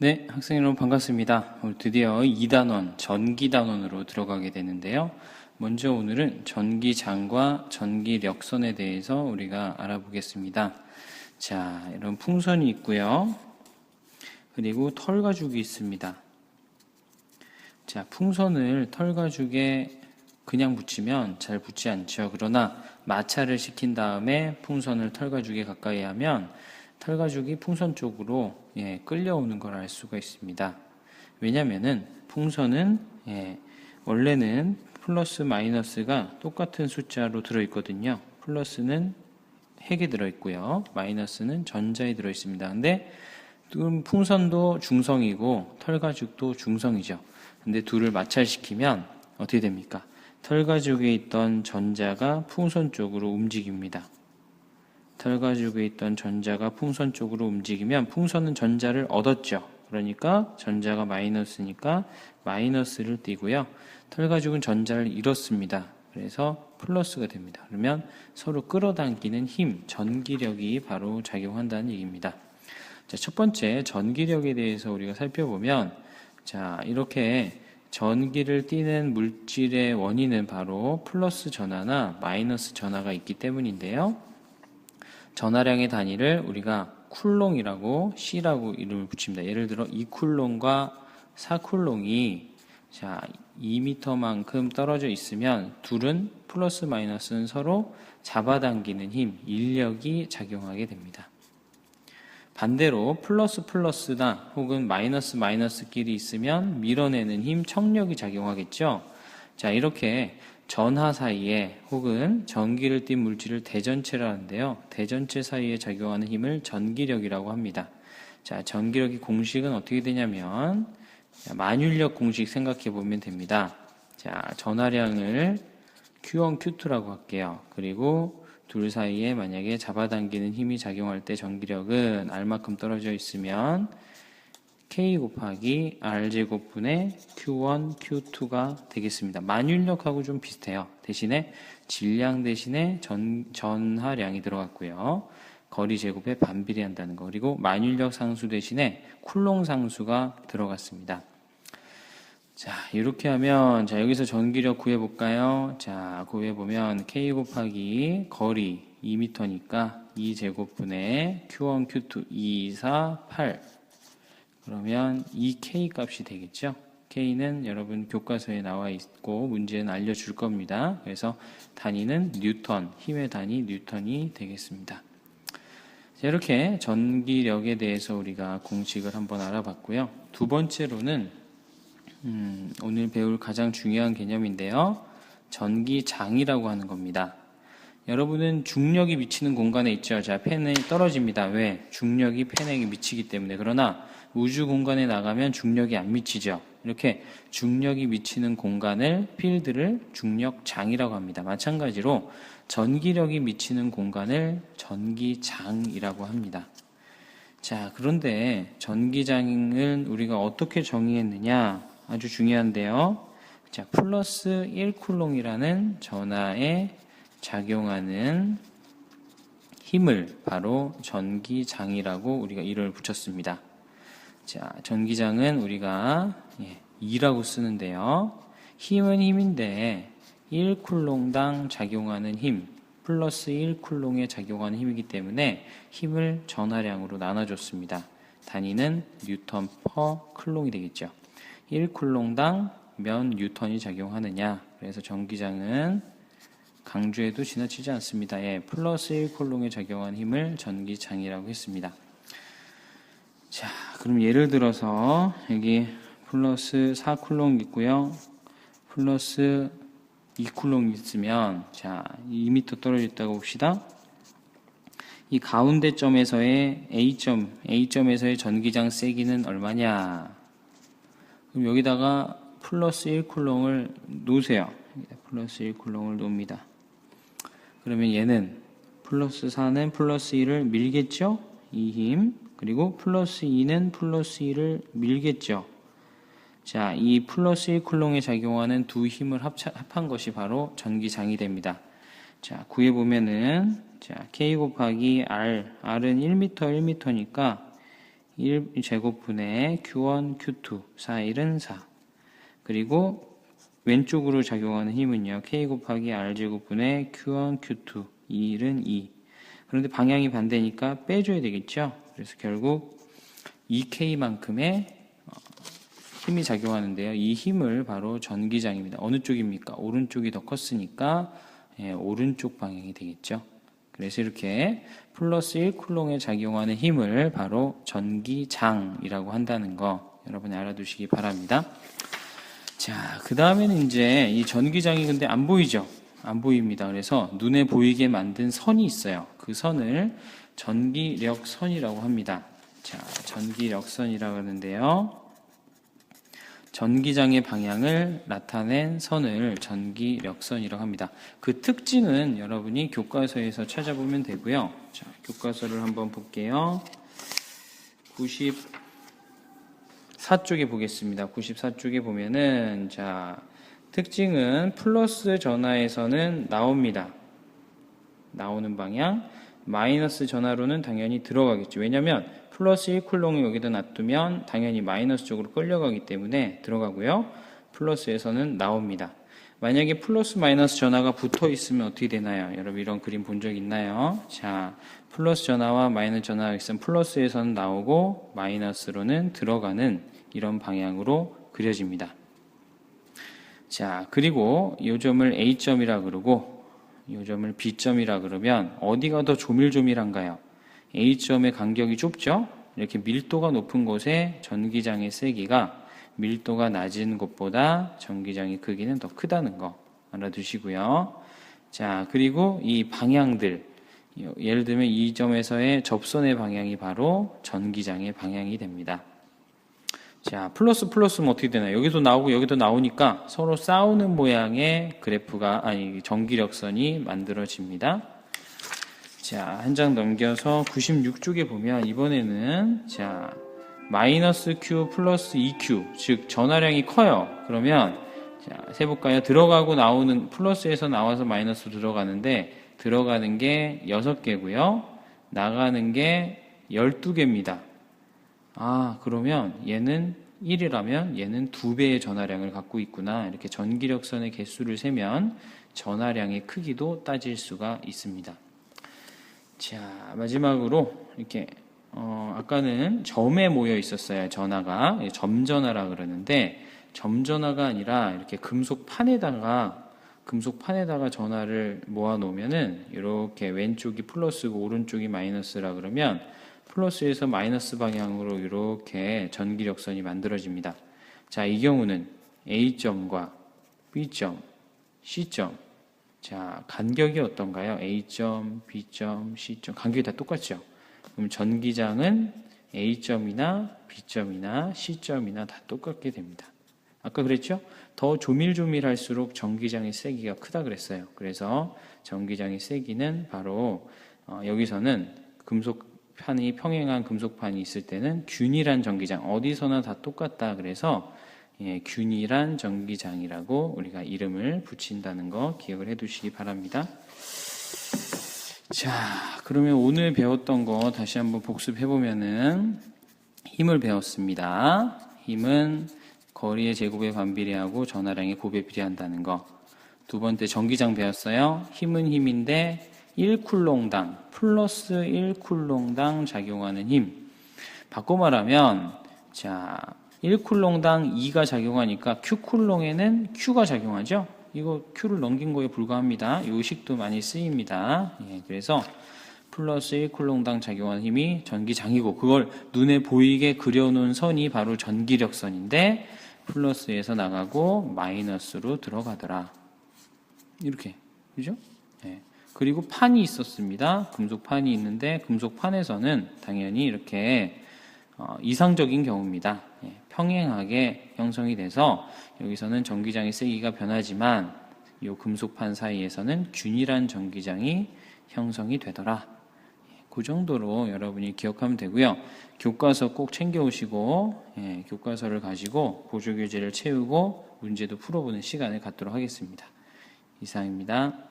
네, 학생 여러분 반갑습니다. 오늘 드디어 2단원, 전기단원으로 들어가게 되는데요. 먼저 오늘은 전기장과 전기력선에 대해서 우리가 알아보겠습니다. 자, 이런 풍선이 있고요. 그리고 털가죽이 있습니다. 자, 풍선을 털가죽에 그냥 붙이면 잘 붙지 않죠. 그러나 마찰을 시킨 다음에 풍선을 털가죽에 가까이 하면 털가죽이 풍선 쪽으로 끌려오는 걸 알 수가 있습니다. 왜냐면은 풍선은 원래는 플러스 마이너스가 똑같은 숫자로 들어있거든요. 플러스는 핵에 들어있고요. 마이너스는 전자에 들어있습니다. 근데 풍선도 중성이고 털가죽도 중성이죠. 근데 둘을 마찰시키면 어떻게 됩니까? 털가죽에 있던 전자가 풍선 쪽으로 움직입니다. 털가죽에 있던 전자가 풍선 쪽으로 움직이면 풍선은 전자를 얻었죠. 그러니까 전자가 마이너스니까 마이너스를 띄고요. 털가죽은 전자를 잃었습니다. 그래서 플러스가 됩니다. 그러면 서로 끌어당기는 힘, 전기력이 바로 작용한다는 얘기입니다. 자, 첫 번째 전기력에 대해서 우리가 살펴보면 자, 이렇게 전기를 띠는 물질의 원인은 바로 플러스 전하나 마이너스 전하가 있기 때문인데요. 전하량의 단위를 우리가 쿨롱이라고 C라고 이름을 붙입니다. 예를 들어 2쿨롱과 4쿨롱이 자 2m만큼 떨어져 있으면 둘은 플러스 마이너스는 서로 잡아당기는 힘, 인력이 작용하게 됩니다. 반대로 플러스 플러스나 혹은 마이너스 마이너스끼리 있으면 밀어내는 힘, 청력이 작용하겠죠. 자, 이렇게 전하 사이에 혹은 전기를 띤 물질을 대전체라 하는데요. 대전체 사이에 작용하는 힘을 전기력이라고 합니다. 자, 전기력의 공식은 어떻게 되냐면 만율력 공식 생각해 보면 됩니다. 자, 전하량을 Q1, Q2라고 할게요. 그리고 둘 사이에 만약에 잡아당기는 힘이 작용할 때 전기력은 R만큼 떨어져 있으면 K 곱하기 R제곱분의 Q1, Q2가 되겠습니다. 만율력하고 좀 비슷해요. 대신에 질량 대신에 전하량이 들어갔고요. 거리 제곱에 반비례한다는 거. 그리고 만율력 상수 대신에 쿨롱 상수가 들어갔습니다. 자, 이렇게 하면 자, 여기서 전기력 구해볼까요? 자, 구해보면 K 곱하기 거리 2m니까 2제곱분의 Q1, Q2 2, 4, 8 그러면 이 K 값이 되겠죠. K는 여러분 교과서에 나와 있고 문제는 알려줄 겁니다. 그래서 단위는 뉴턴, 힘의 단위 뉴턴이 되겠습니다. 자, 이렇게 전기력에 대해서 우리가 공식을 한번 알아봤고요. 두 번째로는 오늘 배울 가장 중요한 개념인데요. 전기장이라고 하는 겁니다. 여러분은 중력이 미치는 공간에 있죠. 자, 펜이 떨어집니다. 왜? 중력이 펜에게 미치기 때문에. 그러나 우주 공간에 나가면 중력이 안 미치죠. 이렇게 중력이 미치는 공간을 필드를 중력장이라고 합니다. 마찬가지로 전기력이 미치는 공간을 전기장이라고 합니다. 자, 그런데 전기장은 우리가 어떻게 정의했느냐? 아주 중요한데요. 자, 플러스 1쿨롱이라는 전하에 작용하는 힘을 바로 전기장이라고 우리가 이름을 붙였습니다. 자, 전기장은 우리가 E라고 쓰는데요. 힘은 힘인데 1쿨롱당 작용하는 힘, 플러스 1쿨롱에 작용하는 힘이기 때문에 힘을 전하량으로 나눠줬습니다. 단위는 뉴턴 퍼 클롱이 되겠죠. 1쿨롱당 몇 뉴턴이 작용하느냐. 그래서 전기장은 강조해도 지나치지 않습니다. 플러스 1쿨롱에 작용한 힘을 전기장이라고 했습니다. 자, 그럼 예를 들어서 여기 플러스 4쿨롱 있고요. 플러스 2쿨롱 있으면 자, 2m 떨어져 있다고 봅시다. 이 가운데 점에서의 A점에서의 전기장 세기는 얼마냐? 그럼 여기다가 플러스 1쿨롱을 놓으세요. 플러스 1쿨롱을 놓습니다. 그러면 얘는 플러스 4는 플러스 2를 밀겠죠? 이 힘. 그리고 플러스 2는 플러스 2를 밀겠죠. 자, 이 플러스 1쿨롱에 작용하는 두 힘을 합한 것이 바로 전기장이 됩니다. 자, 구해보면은 자, K 곱하기 R은 1m, 1m니까 1제곱분의 Q1, Q2, 4,1은 4. 그리고 왼쪽으로 작용하는 힘은요. K 곱하기 R제곱분의 Q1, Q2, 2,1은 2. 그런데 방향이 반대니까 빼줘야 되겠죠. 그래서 결국 2K만큼의 힘이 작용하는데요. 이 힘을 바로 전기장입니다. 어느 쪽입니까? 오른쪽이 더 컸으니까 오른쪽 방향이 되겠죠. 그래서 이렇게 플러스 1쿨롱에 작용하는 힘을 바로 전기장이라고 한다는 거 여러분이 알아두시기 바랍니다. 자, 그 다음에는 이제 이 전기장이 근데 안 보이죠? 안 보입니다. 그래서 눈에 보이게 만든 선이 있어요. 그 선을 전기력선이라고 합니다. 자, 전기력선이라고 하는데요. 전기장의 방향을 나타낸 선을 전기력선이라고 합니다. 그 특징은 여러분이 교과서에서 찾아보면 되고요. 자, 교과서를 한번 볼게요. 94쪽에 보겠습니다. 94쪽에 보면은 자, 특징은 플러스 전화에서는 나옵니다. 나오는 방향. 마이너스 전화로는 당연히 들어가겠죠. 왜냐하면 플러스 1쿨롱을 여기다 놔두면 당연히 마이너스 쪽으로 끌려가기 때문에 들어가고요. 플러스에서는 나옵니다. 만약에 플러스 마이너스 전화가 붙어 있으면 어떻게 되나요? 여러분 이런 그림 본 적 있나요? 자, 플러스 전화와 마이너스 전화가 있으면 플러스에서는 나오고 마이너스로는 들어가는 이런 방향으로 그려집니다. 자, 그리고 이 점을 A점이라 그러고 이 점을 B점이라 그러면 어디가 더 조밀조밀한가요? A점의 간격이 좁죠? 이렇게 밀도가 높은 곳에 전기장의 세기가 밀도가 낮은 곳보다 전기장의 크기는 더 크다는 거 알아두시고요. 자, 그리고 이 방향들, 예를 들면 이 점에서의 접선의 방향이 바로 전기장의 방향이 됩니다. 자, 플러스면 어떻게 되나요? 여기도 나오고 여기도 나오니까 서로 싸우는 모양의 그래프가, 전기력선이 만들어집니다. 자, 한 장 넘겨서 96쪽에 보면 이번에는 자, 마이너스 Q 플러스 2Q, 즉 전하량이 커요. 그러면 자, 세볼까요? 들어가고 나오는 플러스에서 나와서 마이너스 들어가는데 들어가는 게 6개고요. 나가는 게 12개입니다. 아, 그러면 얘는 1이라면 얘는 2배의 전하량을 갖고 있구나. 이렇게 전기력선의 개수를 세면 전하량의 크기도 따질 수가 있습니다. 자, 마지막으로 이렇게 아까는 점에 모여 있었어요. 전하가 점전하라 그러는데 점전하가 아니라 이렇게 금속판에다가 전하를 모아 놓으면은 이렇게 왼쪽이 플러스고 오른쪽이 마이너스라 그러면 플러스에서 마이너스 방향으로 이렇게 전기력선이 만들어집니다. 자, 이 경우는 A점과 B점, C점. 자, 간격이 어떤가요? A점, B점, C점. 간격이 다 똑같죠? 그럼 전기장은 A점이나 B점이나 C점이나 다 똑같게 됩니다. 아까 그랬죠? 더 조밀조밀할수록 전기장의 세기가 크다 그랬어요. 그래서 전기장의 세기는 바로 여기서는 금속판이 평행한 금속판이 있을 때는 균일한 전기장, 어디서나 다 똑같다 그래서 균일한 전기장이라고 우리가 이름을 붙인다는 거 기억을 해 두시기 바랍니다. 자, 그러면 오늘 배웠던 거 다시 한번 복습해 보면은 힘을 배웠습니다. 힘은 거리의 제곱에 반비례하고 전하량의 곱에 비례한다는 거. 두 번째 전기장 배웠어요. 힘은 힘인데 1쿨롱당 플러스 1쿨롱당 작용하는 힘. 바꿔 말하면 자, 1쿨롱당 2가 작용하니까 Q쿨롱에는 Q가 작용하죠. 이거 Q를 넘긴 거에 불과합니다. 이 식도 많이 쓰입니다. 그래서 플러스 1쿨롱당 작용하는 힘이 전기장이고 그걸 눈에 보이게 그려놓은 선이 바로 전기력선인데 플러스에서 나가고 마이너스로 들어가더라. 이렇게 그죠? 그리고 판이 있었습니다. 금속판이 있는데 금속판에서는 당연히 이렇게 이상적인 경우입니다. 평행하게 형성이 돼서 여기서는 전기장의 세기가 변하지만 이 금속판 사이에서는 균일한 전기장이 형성이 되더라. 그 정도로 여러분이 기억하면 되고요. 교과서 꼭 챙겨오시고 교과서를 가지고 보조교재를 채우고 문제도 풀어보는 시간을 갖도록 하겠습니다. 이상입니다.